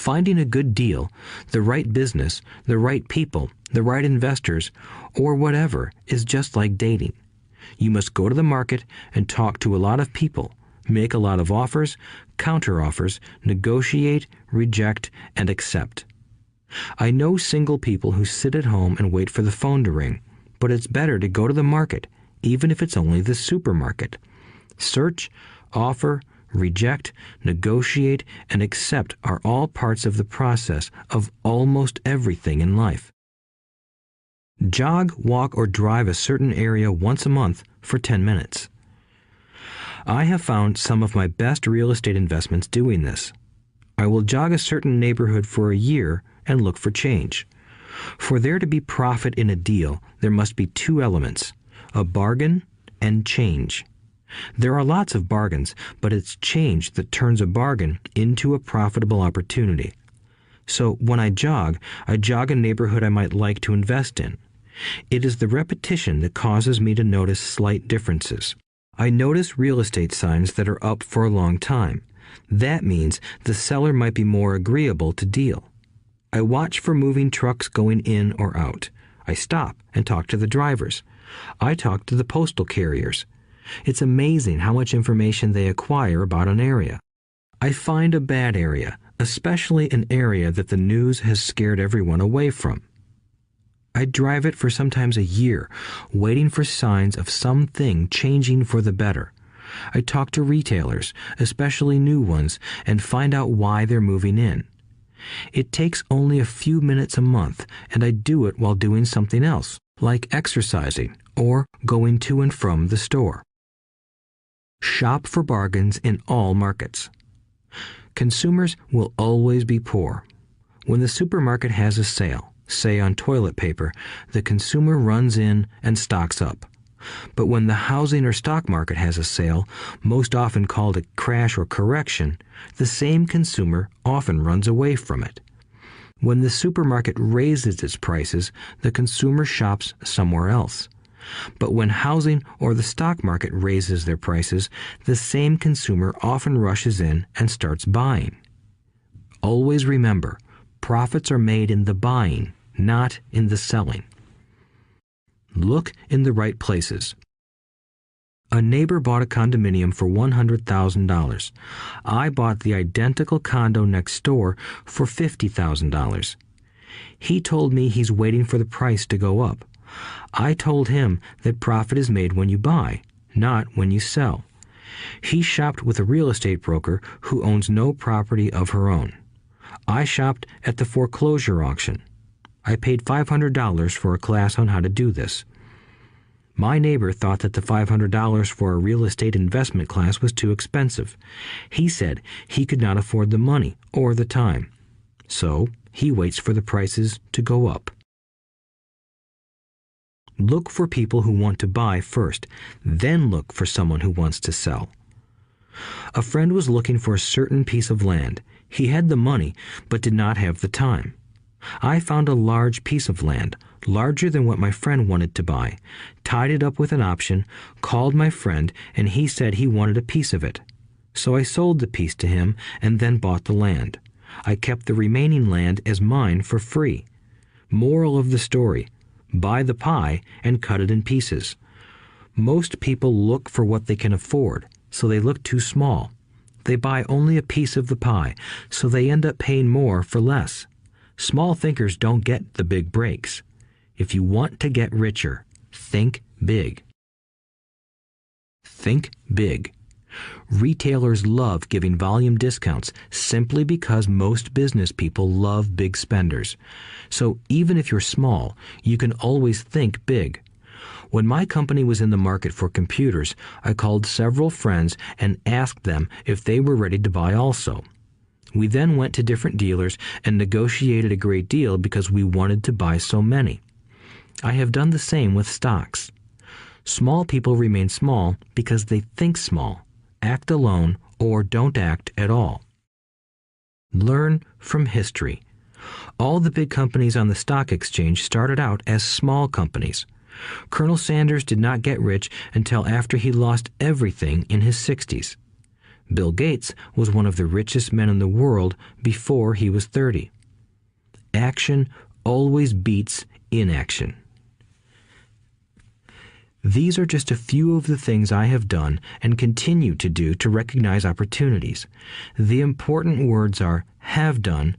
Finding a good deal, the right business, the right people, the right investors, or whatever is just like dating. You must go to the market and talk to a lot of people, make a lot of offers, counter-offers, negotiate, reject, and accept. I know single people who sit at home and wait for the phone to ring, but it's better to go to the market, even if it's only the supermarket. Search, offer, reject, negotiate, and accept are all parts of the process of almost everything in life. Jog, walk, or drive a certain area once a month for 10 minutes. I have found some of my best real estate investments doing this. I will jog a certain neighborhood for a year and look for change. For there to be profit in a deal, there must be two elements, a bargain and change. There are lots of bargains, but it's change that turns a bargain into a profitable opportunity. So when I jog a neighborhood I might like to invest in. It is the repetition that causes me to notice slight differences. I notice real estate signs that are up for a long time. That means the seller might be more agreeable to deal. I watch for moving trucks going in or out. I stop and talk to the drivers. I talk to the postal carriers. It's amazing how much information they acquire about an area. I find a bad area, especially an area that the news has scared everyone away from. I drive it for sometimes a year, waiting for signs of something changing for the better. I talk to retailers, especially new ones, and find out why they're moving in. It takes only a few minutes a month, and I do it while doing something else, like exercising or going to and from the store. Shop for bargains in all markets. Consumers will always be poor. When the supermarket has a sale, say on toilet paper, the consumer runs in and stocks up. But when the housing or stock market has a sale, most often called a crash or correction, the same consumer often runs away from it. When the supermarket raises its prices, the consumer shops somewhere else. But when housing or the stock market raises their prices, the same consumer often rushes in and starts buying. Always remember, profits are made in the buying, not in the selling. Look in the right places. A neighbor bought a condominium for $100,000. I bought the identical condo next door for $50,000. He told me he's waiting for the price to go up. I told him that profit is made when you buy, not when you sell. He shopped with a real estate broker who owns no property of her own. I shopped at the foreclosure auction. I paid $500 for a class on how to do this. My neighbor thought that the $500 for a real estate investment class was too expensive. He said he could not afford the money or the time. So he waits for the prices to go up. Look for people who want to buy first, then look for someone who wants to sell. A friend was looking for a certain piece of land. He had the money, but did not have the time. I found a large piece of land, larger than what my friend wanted to buy, tied it up with an option, called my friend, and he said he wanted a piece of it. So I sold the piece to him and then bought the land. I kept the remaining land as mine for free. Moral of the story: buy the pie and cut it in pieces. Most people look for what they can afford, so they look too small. They buy only a piece of the pie, so they end up paying more for less. Small thinkers don't get the big breaks. If you want to get richer, think big. Think big. Retailers love giving volume discounts simply because most business people love big spenders. So even if you're small, you can always think big. When my company was in the market for computers, I called several friends and asked them if they were ready to buy also. We then went to different dealers and negotiated a great deal because we wanted to buy so many. I have done the same with stocks. Small people remain small because they think small, act alone, or don't act at all. Learn from history. All the big companies on the stock exchange started out as small companies. Colonel Sanders did not get rich until after he lost everything in his 60s. Bill Gates was one of the richest men in the world before he was 30. Action always beats inaction. These are just a few of the things I have done and continue to do to recognize opportunities. The important words are have done